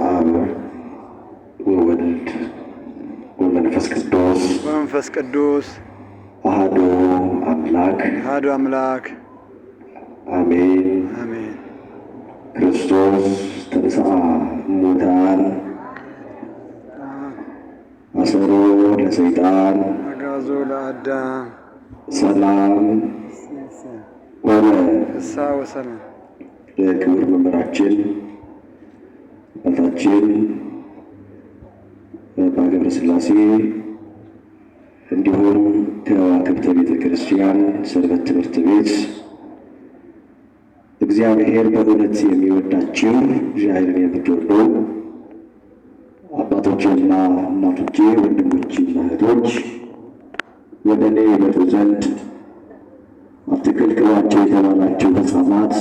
አብ ወወልድ ወመንፈስ ቅዱስ አሐዱ አምላክ አሜን። ክርስቶስ ተንሥአ እሙታን አሰሮ ለሰይጣን አግዓዞ ለአዳም ሰላም ሆነ። ፍስሐ ወሰላም። ለክብር መምህራችን አባታችን አባ ገብረ ሥላሴ እንዲሁም ከዋክብተ ቤተ ክርስቲያን ሰንበት ትምህርት ቤት እግዚአብሔር በእውነት የሚወዳችሁ እግዚአብሔርን የምትወዱ አባቶቼና እናቶቼ፣ ወንድሞቼና እህቶች ወደ እኔ ይመጡ ዘንድ አትከልክሏቸው የተባላችሁ ሕፃናት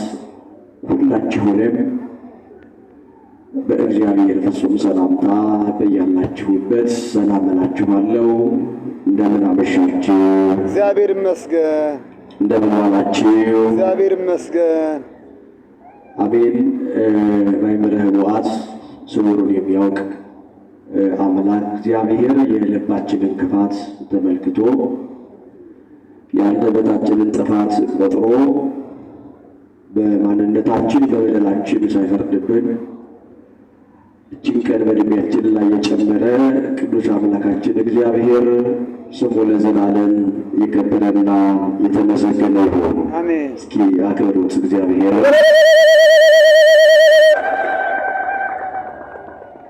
ሁላችሁንም በእግዚአብሔር ፍጹም ሰላምታ በያላችሁበት ሰላም እላችኋለሁ። እንደምን አመሻችሁ? እግዚአብሔር ይመስገን። እንደምን ዋላችሁ? እግዚአብሔር ይመስገን። አሜን። ማእምረ ኅቡዓት ስውሩን የሚያውቅ አምላክ እግዚአብሔር የልባችንን ክፋት ተመልክቶ የአንደበታችንን ጥፋት ቆጥሮ በማንነታችን በበደላችን ሳይፈርድብን እችን ቀን በዕድሜያችን ላይ የጨመረ ቅዱስ አምላካችን እግዚአብሔር ስሙ ለዘላለም የከበረና የተመሰገነ ይሁን። አሜን። እስኪ አክብሩት እግዚአብሔር።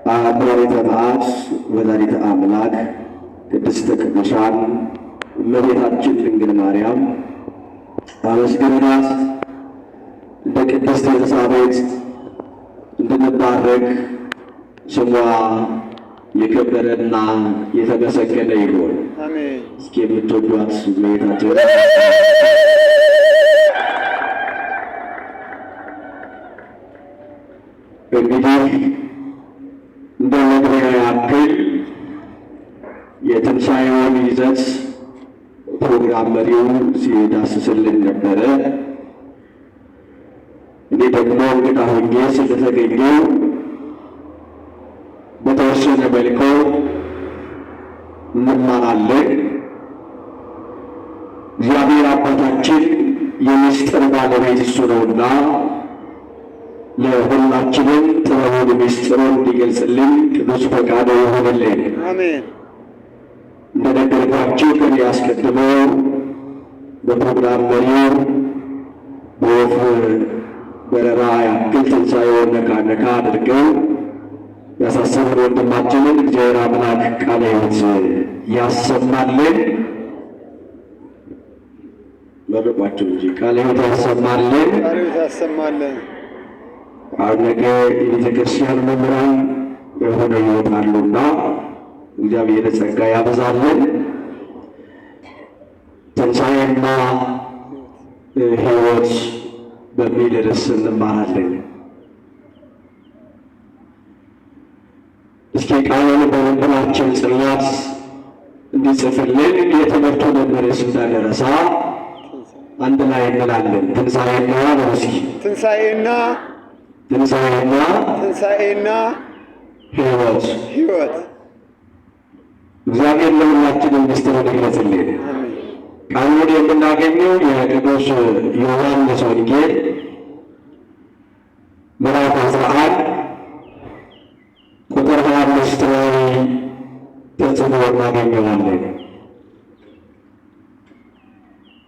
ወላዲተ መዓት ወላዲተ አምላክ ቅድስተ ቅዱሳን እመቤታችን ድንግል ማርያም አመስግናት። እንደ ቅድስት ኤልሳቤጥ እንድንባረክ ስሟ የከበረና የተመሰገነ ይሁን። አሜን። እስኪ የምትወዷት እመቤታችን እንግዲህ እንደ መግቢያ ያክል የትንሣኤውን ይዘት ፕሮግራም መሪው ሲዳስስልን ነበረ። እኔ ደግሞ እንግዳ ሆኜ ስለተገኘው በተወሰነ መልኩ እንማራለን። እግዚአብሔር አባታችን የምስጢር ባለቤት እሱ ነውና ለሁላችንም ጥበቡን ምስጢሩን እንዲገልጽልን ቅዱስ ፈቃዱ ይሆንልን። አሜን። እንደነገርኳችሁ ከኔ አስቀድመው በፕሮግራም መሪው በወፍ በረራ ያክል ትንሣኤውን ነካ ነካ አድርገው ያሳሰቡን ወንድማችንን እግዚአብሔር አምላክ ቃለ ሕይወት ያሰማልን። መርቋቸው እንጂ ቃለ ሕይወት ያሰማልን። ቃለ ሕይወት ያሰማልን። አሁን ነገ የቤተ ክርስቲያን መምህራን የሆነ ይወጣሉና እግዚአብሔር ጸጋ ያበዛልን። ትንሣኤና ሕይወት በሚል ርዕስ እንማራለን። እስኪ ቃሉን በመምህራችን ጽላት እንዲጽፍልን የትምህርቱን ርዕስ እንዳንረሳ አንድ ላይ እንላለን። ትንሣኤና በውስኪ ትንሣኤና ሕይወት እግዚአብሔር ለሁላችንም ምስጢሩን ይግለጽልን። ቃሉን የምናገኘው የቅዱስ ዮሐንስ ወንጌል ምዕራፍ 11 ቁጥር 25 ላይ ተጽፎ እናገኘዋለን።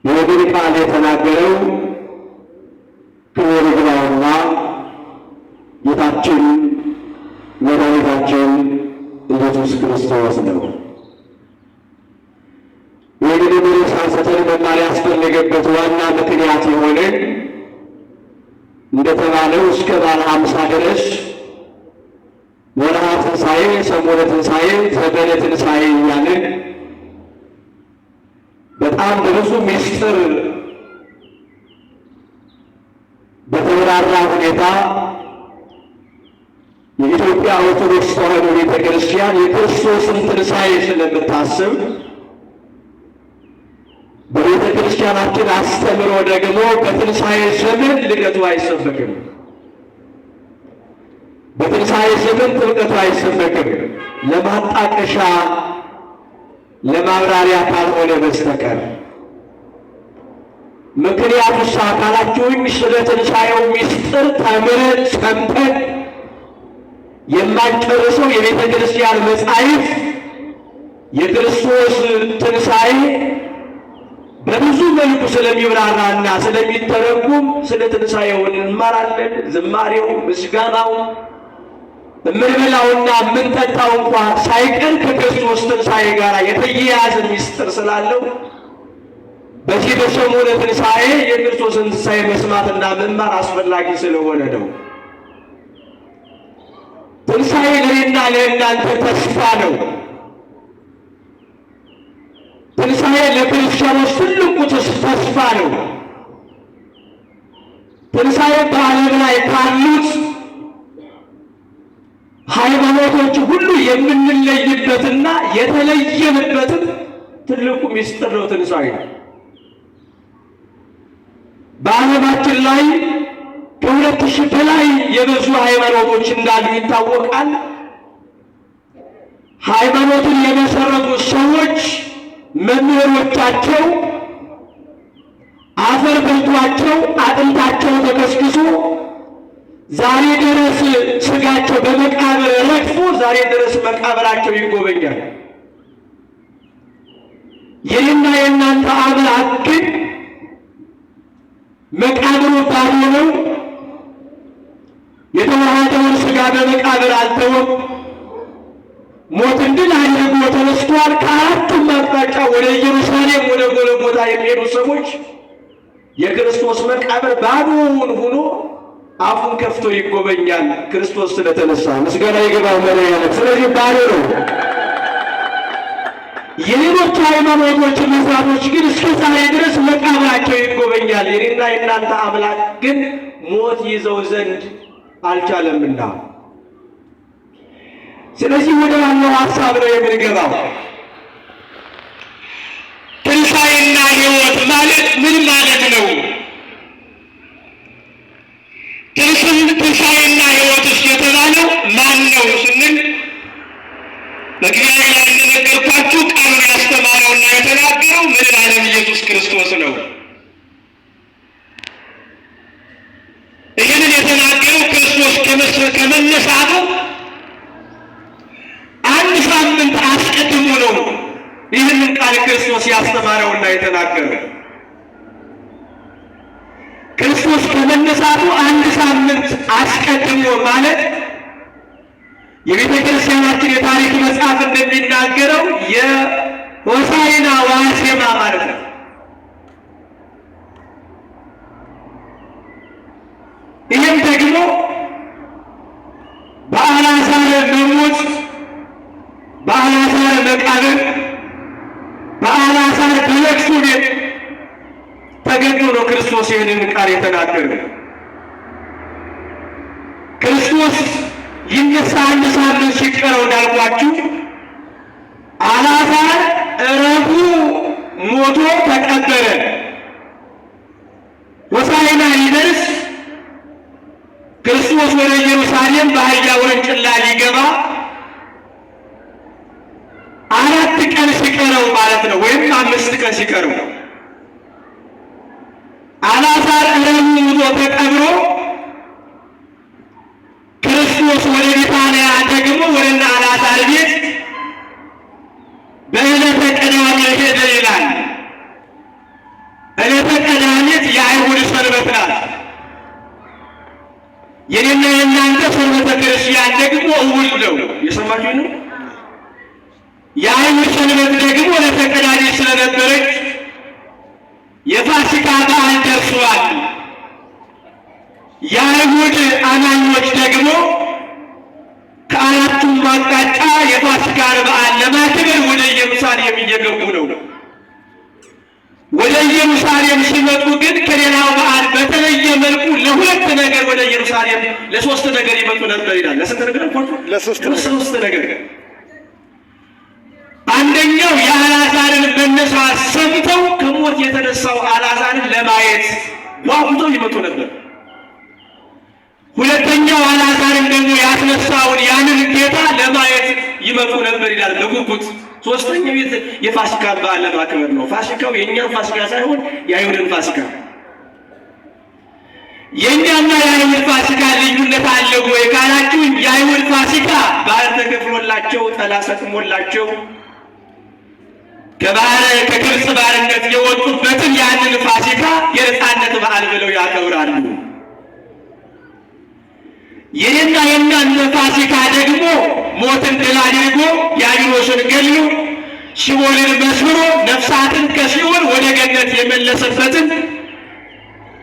የወንጌል ቃል የተናገረው ክብር ይግባውና ጌታችን መድኃኒታችን ኢየሱስ ክርስቶስ ነው። የወንጌልን ርዕስ አንስተን መማር ያስፈለገበት ዋና ምክንያት የሆነ እንደተባለው እስከ በዓለ ኀምሳ ድረስ ወርኃ ትንሣኤ፣ ሰሙነ ትንሣኤ፣ ዘመነ ትንሣኤ እያልን በጣም በብዙ ምስጢር በተብራራ ሁኔታ የኢትዮጵያ ኦርቶዶክስ ተዋሕዶ ቤተ ክርስቲያን የክርስቶስን ትንሣኤ ስለምታስብ በቤተ ክርስቲያናችን አስተምሮ ደግሞ በትንሣኤ ዘመን ልደቱ አይሰበክም። በትንሣኤ ዘመን ጥምቀቱ አይሰበክም ለማጣቀሻ ለማብራሪያ ካልሆነ በስተቀር። ምክንያቱስ ካላችሁኝ ስለ ትንሣኤው ምስጢር ተምረን ሰምተን የማንጨርሰው የቤተ ክርስቲያን መጻሕፍት የክርስቶስ ትንሣኤ በብዙ መልኩ ስለሚብራራና ስለሚተረጉም ስለ ትንሣኤው እንማራለን። ዝማሬው፣ ምስጋናው፣ የምንበላውና የምንጠጣው እንኳ ሳይቀር ከክርስቶስ ትንሣኤ ጋር የተያያዘ ምስጢር ስላለው በዚህ በሰሙነ ትንሣኤ የክርስቶስን ትንሣኤ መስማትና መማር አስፈላጊ ስለሆነ ነው። ትንሣኤ ለእኔና ለእናንተ ተስፋ ነው። ትንሣኤ ለክርስቲያኖች ትልቁ ተስፋ ነው። ትንሣኤ በዓለም ላይ ካሉት ሃይማኖቶች ሁሉ የምንለይበትና የተለየንበትም ትልቁ ምስጢር ነው። ትንሣኤ በዓለማችን ላይ ከ2000 በላይ የበዙ ሃይማኖቶች እንዳሉ ይታወቃል። ሃይማኖትን የመሰረቱ ሰዎች መምህሮቻቸው አፈር በልቷቸው አጥንታቸው ተከስክሶ ዛሬ ድረስ ስጋቸው በመቃብር ረግፎ ዛሬ ድረስ መቃብራቸው ይጎበኛል። የእኔና የእናንተ አምላክ ግን መቃብሩ ባዶ ነው። የተዋሃደውን ስጋ በመቃብር አልተወም። ሞትን ድል አድርጎ ተነስቷል። ከአራቱም አቅጣጫ ወደ ኢየሩሳሌም ወደ ጎልጎታ የሚሄዱ ሰዎች የክርስቶስ መቃብር ባዶውን ሆኖ አፉን ከፍቶ ይጎበኛል። ክርስቶስ ስለተነሳ ምስጋና ይገባው መድኃኒዓለም። ስለዚህ ባዶ ነው። የሌሎች ሃይማኖቶች መስራቶች ግን እስከ ዛሬ ድረስ መቃብራቸው ይጎበኛል። የኔና የእናንተ አምላክ ግን ሞት ይዘው ዘንድ አልቻለምና፣ ስለዚህ ወደ ዋናው ሀሳብ ነው የምንገባው። ትንሣኤና ሕይወት ማለት ምን ማለት ነው? ትንሣኤና ሕይወትስ የተባለው ማን ነው ስንል በእግዚአብሔር ላይ እንደነገርኳችሁ ቃሉን ያስተማረውና የተናገረው መድኃኔዓለም ኢየሱስ ክርስቶስ ነው። ይህንን የተናገረው ክርስቶስ ከመነሳቱ አንድ ሳምንት አስቀድሞ ነው። ይህንን ቃል ክርስቶስ ያስተማረውና የተናገረው ክርስቶስ ከመነሳቱ አንድ ሳምንት አስቀድሞ ማለት የቤተ ክርስቲያናችን የታሪክ መጽሐፍ እንደሚናገረው የሆሳዕና ዋዜማ ማለት ነው። ይህም ደግሞ በአልዓዛር መሞት፣ በአልዓዛር መቃብር፣ በአልዓዛር በለቅሶ ቤት ተገኝቶ ነው ክርስቶስ ይህንን ቃል የተናገረው። ክርስቶስ ይነሳ አንድ ሳምንት ሲቀረው እንዳልኳችሁ አልዓዛር ረቡዕ ሞቶ ተቀበረ። ሆሳዕና ሊደርስ ክርስቶስ ወደ ኢየሩሳሌም በአህያ ውርንጭላ ሊገባ 4 ቀን ሲቀረው ማለት ነው፣ ወይም 5 ቀን ሲቀረው አልዓዛር ረቡዕ ሞቶ ተቀብሮ ክርስቶስ ወደ ቢታንያ ደግሞ ወደ አልዓዛር ቤት በዕለተ ቀዳሚት ሄደ ይላል። ዕለተ ቀዳሚት የአይሁድ ሰንበት ናት። የኔና የእናንተ ሰንበተ ክርስቲያን ደግሞ እሑድ ነው። የሰማችሁ ነው። የአይሁድ ሰንበት ደግሞ ዕለተ ቀዳሚት ስለነበረች የፋሲካ በዓል ደርሷል። የአይሁድ አማኞች ደግሞ ከአራቱም አቅጣጫ የፋሲካን በዓል ለማክበር ወደ ኢየሩሳሌም እየገቡ ነው። ወደ ኢየሩሳሌም ሲመጡ ግን ከሌላው በዓል በተለየ መልኩ ለሁለት ነገር ወደ ኢየሩሳሌም ለሶስት ነገር ይመጡ ነበር ይላል። ለስንት ነገር እንኳን? ለሶስት ነገር። አንደኛው የአልዓዛርን መነሳት ሰምተው ከሞት የተነሳው አልዓዛርን ለማየት ጓጉተው ይመጡ ነበር። ሁለተኛው አልዓዛርን ደግሞ ያስነሳውን ያንን ጌታ ለማየት ይመጡ ነበር ይላል በጉጉት። ሶስተኛው የፋሲካ በዓል ለማክበር ነው። ፋሲካው የእኛም ፋሲካ ሳይሆን የአይሁድን ፋሲካ። የእኛና የአይሁድ ፋሲካ ልዩነት አለው ወይ ካላችሁ፣ የአይሁድ ፋሲካ ባህር ተከፍሎላቸው ጠላ ሰጥሞላቸው ከግብፅ ባርነት የወጡበትን ያንን ፋሲካ የነፃነት በዓል ብለው ያከብራሉ። የኔና የእናንተ ፋሲካ ደግሞ ሞትን ድል አድርጎ ዲያብሎስን ገድሎ ሲኦልን መስብሮ ነፍሳትን ከሲኦል ወደ ገነት የመለሰበትን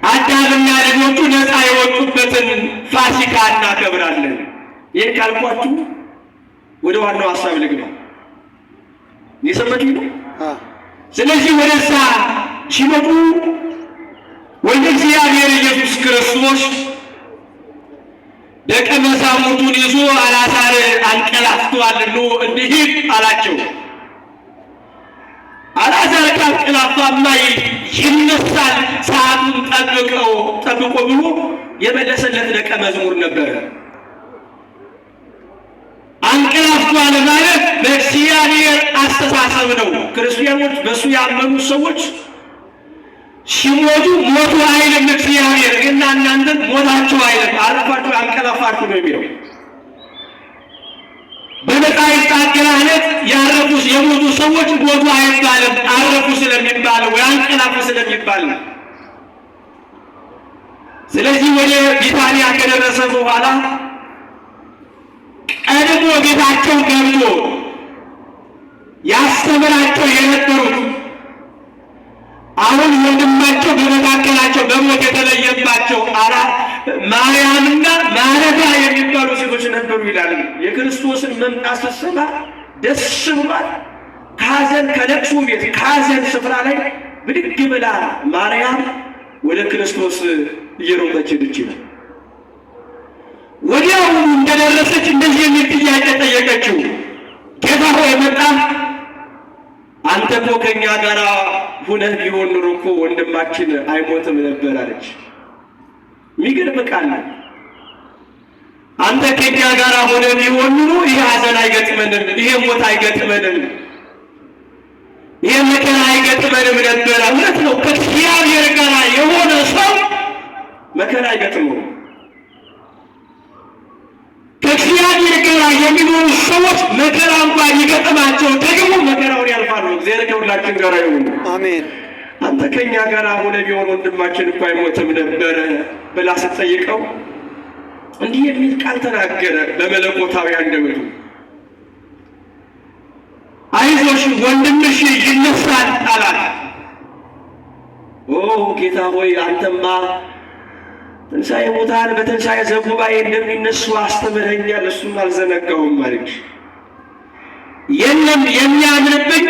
አዳምና ልጆቹ ነፃ የወጡበትን ፋሲካ እናከብራለን። ይህን ካልኳችሁ ወደ ዋናው ሀሳብ ልግባ። የሰማችሁ ነው። ስለዚህ ወደዛ ሲመጡ ወደ እግዚአብሔር ኢየሱስ ክርስቶስ ደቀ መዛሙርቱን ይዞ አልዓዛር አንቀላፍቷል፣ ኑ እንሂድ አላቸው። አልዓዛር ካንቀላፋማ ይነሳል ሰዓቱን ጠብቆ ብሎ የመለሰለት ደቀ መዝሙር ነበረ። አንቀላፍቷል ማለት በእግዚአብሔር አስተሳሰብ ነው። ክርስቲያኖች በእሱ ያመኑ ሰዎች ሲሞቱ ሞቱ አይልም እግዚአብሔር። እና እናንተን ሞታችሁ አይልም፣ አረፋችሁ አንቀላፋችሁ ነው የሚለው። በመጻሕፍት አገላለጽ ያረፉ የሞቱ ሰዎች ሞቱ አይባልም፣ አረፉ ስለሚባል ወይ አንቀላፉ ስለሚባል ነው። ስለዚህ ወደ ቢታንያ ከደረሰ በኋላ ቀድሞ ቤታቸው ገብቶ ያስተምራቸው የነበሩት አሁን ወንድማቸው በመካከላቸው በሞት የተለየባቸው ማርያምና ማረታ የሚባሉ ሴቶች ነበሩ ይላል። የክርስቶስን መምጣት ስትሰማ ደስ ብሏት ከሐዘን ከለቅሶ ቤት ከሐዘን ስፍራ ላይ ብድግ ብላ ማርያም ወደ ክርስቶስ እየሮጠች ሄደች ይላል። ወዲያው እንደደረሰች እንደዚህ የሚል ጥያቄ ጠየቀችው። ጌታ ሆይ መጣ? አንተ እኮ ከእኛ ጋር ሁነህ ቢሆን ኑሮ እኮ ወንድማችን አይሞትም ነበር አለች። የሚገርም ቃል ነው። አንተ ከእኛ ጋር ሁነህ ቢሆን ኑሮ ይህ ሐዘን አይገጥመንም፣ ይሄ ሞት አይገጥመንም፣ ይሄ መከራ አይገጥመንም ነበር። እውነት ነው። ከእግዚአብሔር ጋር የሆነ ሰው መከራ አይገጥመውም። ከእግዚአብሔር ጋር የሚኖሩ ሰዎች መከራ እንኳን ይገጥማቸው ደግሞ መከራውን ያልፋሉ። እግዚአብሔር ከሁላችን ጋር ይሁን፣ አሜን። አንተ ከእኛ ጋር ሆነ ቢሆን ወንድማችን እኮ አይሞትም ነበረ ብላ ስትጠይቀው እንዲህ የሚል ቃል ተናገረ በመለኮታዊ አንደበቱ። አይዞሽ ወንድምሽ ይነሳል አላት። ኦ ጌታ ሆይ አንተማ ትንሣኤ ሙታን በትንሣኤ ዘጉባኤ እንደሚነሱ አስተምረኛል፣ እሱን አልዘነጋውም አለች። የለም የሚያምንብኝ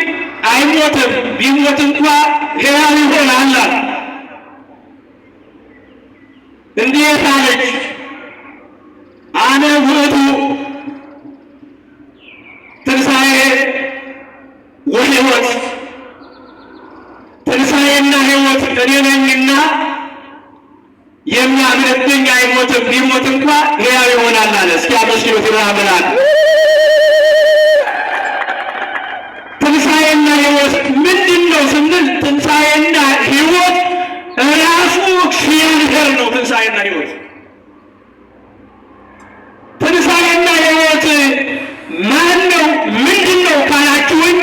አይሞትም፣ ቢሞት እንኳ ሕያው ይሆናል አለ። እንዴት አለች? አነ ውእቱ ትንሣኤ ወሕይወት፣ ትንሣኤና ሕይወት እኔ ነኝና የሚያምንብኝ አይሞትም፣ ቢሞት እንኳ ሕያው ይሆናል አለ። እስኪ አመስግኑት ይራመናል። ትንሣኤና ሕይወት ምንድን ነው ስንል ትንሣኤና ሕይወት ራሱ እግዚአብሔር ነው። ትንሣኤና ሕይወት ትንሣኤና ሕይወት ማን ነው? ምንድን ነው ካላችሁኝ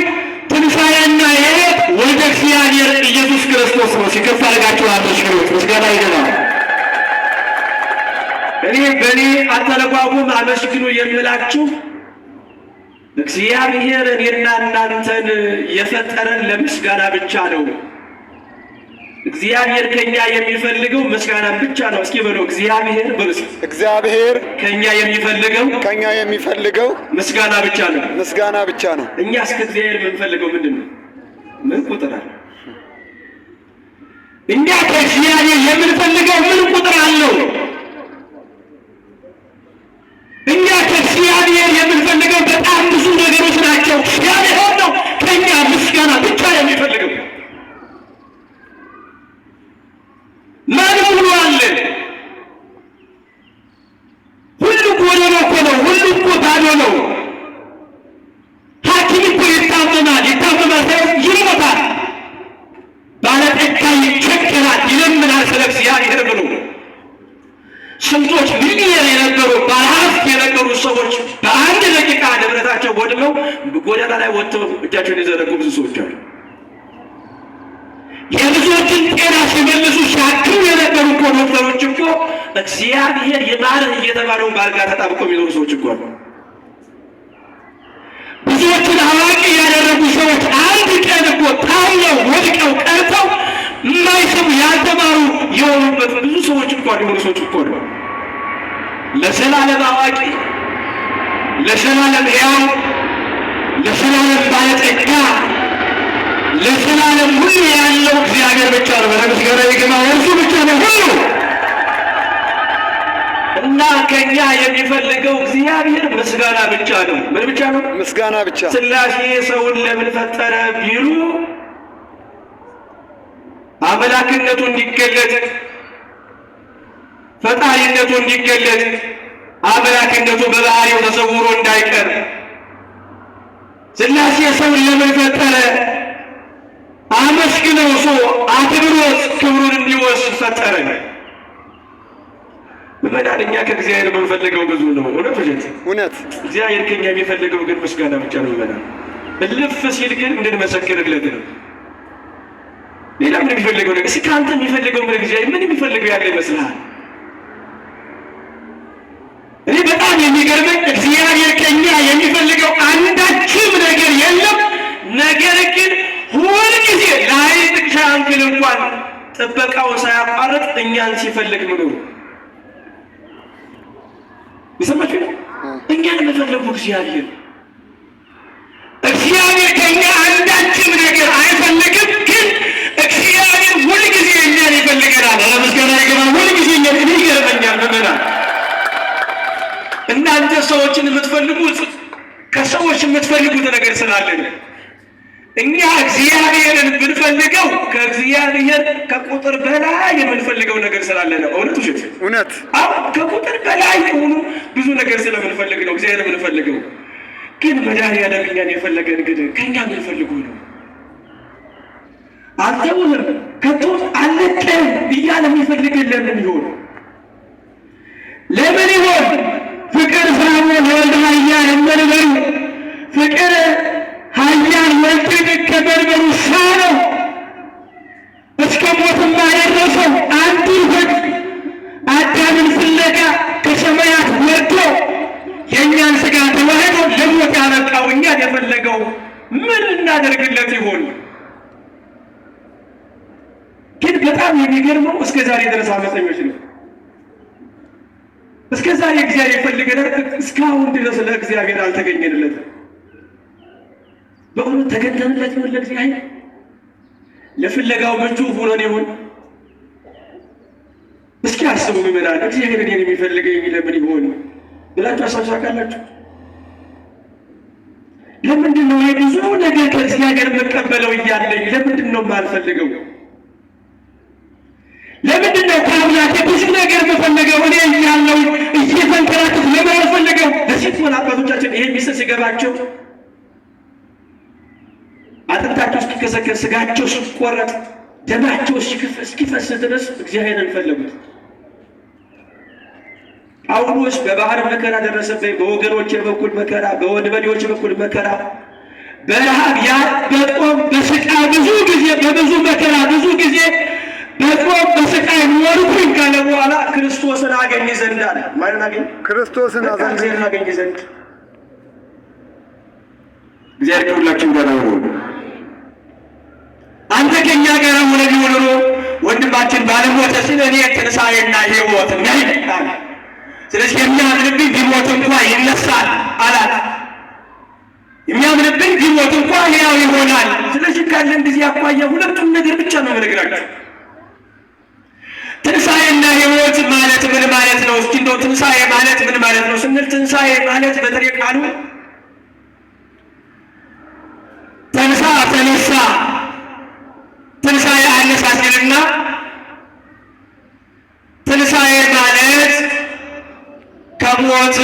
ትንሣኤና ሕይወት ወደ እግዚአብሔር ኢየሱስ ክርስቶስ ነው። ሲከፍ አድርጋችሁ አመስግኑት። ምስጋና ይገባል። እኔ በእኔ አተረጓጉም አመስግኑ የምላችሁ እግዚአብሔር እኔና እናንተን የፈጠረን ለምስጋና ብቻ ነው። እግዚአብሔር ከኛ የሚፈልገው ምስጋናን ብቻ ነው። እስኪ በሉ እግዚአብሔር በሉ። እግዚአብሔር ከኛ የሚፈልገው ምስጋና ብቻ ነው። ምስጋና ብቻ ነው። እኛ እስከ እግዚአብሔር የምንፈልገው ምንድን ነው? ምን ቁጥር አለ? እኛ ከእግዚአብሔር የምንፈልገው ምን ቁጥር አለው? እኛ ከእግዚአብሔር የምንፈልገው በጣም ብዙ ነገሮች ናቸው። እግዚአብሔር ነው ከኛ ምስጋና ብቻ የሚፈልገው። ማን ብሎ አለ? ስንቶች ሚሊዮን የነበሩ ባለሀብት የነበሩ ሰዎች በአንድ ደቂቃ ንብረታቸው ወድመው ጎዳና ላይ ወጥተው እጃቸውን የዘረጉ ብዙ ሰዎች አሉ። የብዙዎችን ጤና ሲመልሱ ሲያክሙ የነበሩ እኮ ዶክተሮች እኮ እግዚአብሔር ይማርህ እየተባለውን በአልጋ ተጣብቆ የሚኖሩ ሰዎች እኮ አሉ። ብዙዎችን አዋቂ ያደረጉ ሰዎች አንድ ቀን እኮ ታውለው ወድቀው ቀርተው የማይሰሙ ያልተማሩ የሆኑበት ብዙ ሰዎች እኮ የሆኑ ሰዎች እኮ ነው። ለዘላለም አዋቂ፣ ለዘላለም ሕያው፣ ለዘላለም ባለጠጋ፣ ለዘላለም ሁሉ ያለው እግዚአብሔር ብቻ ነው። በምስጋና ይግባው እርሱ ብቻ ነው ሁሉ እና ከኛ የሚፈልገው እግዚአብሔር ምስጋና ብቻ ነው። ምን ብቻ ነው? ምስጋና ብቻ። ሥላሴ ሰውን ለምን ፈጠረ ቢሉ አምላክነቱ እንዲገለጥ፣ ፈጣሪነቱ እንዲገለጥ፣ አምላክነቱ በባህሪው ተሰውሮ እንዳይቀር ሥላሴ ሰውን ለምን ፈጠረ? አመስግነው ሰው አክብሮት ክብሩን እንዲወስድ ፈጠረ። በመዳን እኛ ከእግዚአብሔር የምንፈልገው ብዙ ነው። እውነት ውሸት? እውነት። እግዚአብሔር ከኛ የሚፈልገው ግን ምስጋና ብቻ ነው። በመዳን እልፍ ሲል ግን እንድንመሰክርለት ነው። ሌላ ምን የሚፈልገው ነገር? እስኪ ከአንተ የሚፈልገው ምን? እግዚአብሔር ምን የሚፈልገው ያለ ይመስልሃል? እኔ በጣም የሚገርመኝ እግዚአብሔር ከኛ የሚፈልገው አንዳችም ነገር የለም። ነገር ግን ሁልጊዜ ለአይን ጥቅሻ አንክል እንኳን ጥበቃውን ሳያቋርጥ እኛን ሲፈልግ ምኖሩ ይሰማችሁ? እኛን መፈለጉ እግዚአብሔር ከኛ አንዳችም ነገር አይፈልግም። ግን እግዚአብሔር ሁልጊዜ እኛን ይፈልገናል። ለምስጋና ይገባል። ሁልጊዜ እኛን ይገርመኛል። መመናል እናንተ ሰዎችን የምትፈልጉት ከሰዎች የምትፈልጉት ነገር ስላለ ነው። እኛ እግዚአብሔርን ብንፈልገው ከእግዚአብሔር ከቁጥር በላይ የምንፈልገው ነገር ስላለ ነው። እውነት ውሸት? እውነት። አሁን ከቁጥር በላይ የሆኑ ብዙ ነገር ስለምንፈልግ ነው እግዚአብሔር የምንፈልገው። ግን መድኃኒዓለም እኛን የፈለገን ግን ከእኛ የምንፈልጉ ነው። አልተውህም ከቶ አልለቅህም እያለ የሚፈልገን ለምን ይሆን? ለምን ይሆን? ፍቅር ሳይሆን ወልድ ኃያል መንበሩ ፍቅር ኃያል ወልድን ከመንበሩ ሳለው እስከ ሞትም ያደረሰው አንዱ ሕግ አዳምን ፍለጋ ከሰማያት ወርዶ የእኛን ሥጋ ተዋህዶ ለሞት ያበቃው እኛን የፈለገው ምን እናደርግለት ይሆን? ግን በጣም የሚገርመው እስከ ዛሬ ድረስ አመፀኞች ነው። እስከ ዛሬ እግዚአብሔር ይፈልገናል። እስካሁን ድረስ ለእግዚአብሔር አልተገኘንለትም። በእውነት ተገኝተንለት ይሆን? ለእግዚአብሔር ለፍለጋው ምቹ ሆነን ይሆን? እስኪ አስቡ ምዕመናን፣ እግዚአብሔር እኔን የሚፈልገኝ ለምን ይሆን ብላችሁ አሳብሳቃላችሁ? ለምንድን ነው ብዙ ነገር ከእግዚአብሔር መቀበለው እያለኝ ለምንድን ነው የማልፈልገው? ለምንድን ነው ከአምላኬ ብዙ ነገር መፈለገው እኔ እያለሁ እየተንከራተትኩ ለምን አልፈልገው? ለሴት አባቶቻችን ይሄ ሚስጥር ሲገባቸው አጥንታቸው እስኪከሰከስ ስጋቸው እስኪቆረጥ ደማቸው እስኪፈስ ድረስ እግዚአብሔርን ፈለጉት። ጳውሎስ በባህር መከራ ደረሰብኝ፣ በወገኖች በኩል መከራ፣ በወንበዴዎች በኩል መከራ፣ በረሃብ በጦም በስቃይ ብዙ ጊዜ በብዙ መከራ ብዙ ጊዜ በጦም በስቃይ ኖርኩኝ ካለ በኋላ ክርስቶስን አገኝ ዘንድ አለ። ማንን አገኝ? ክርስቶስን አገኝ ዘንድ። እግዚአብሔር ሁላችን ጋር ነው። አንተ ከኛ ጋር ሆነ ቢሆን ኖሮ ወንድማችን ባለሞተ ስለ እኔ ትንሣኤና ሕይወት ነኝ አለ። ስለዚህ የሚያምንብኝ ቢሞት እንኳ ይነሳል አላት። የሚያምንብኝ ቢሞት እንኳ ሕያው ይሆናል። ስለዚህ ካለን ጊዜ አኳያ ሁለቱም ነገር ብቻ ነው የምነግራችሁ። ትንሣኤና ሕይወት ማለት ምን ማለት ነው? እስኪ እንደው ትንሣኤ ማለት ምን ማለት ነው ስንል ትንሣኤ ማለት በጥሬ ቃሉ ተነሳ፣ ተነሳ፣ ትንሣኤ አነሳሲልና ትንሣኤ ማለት ከሞት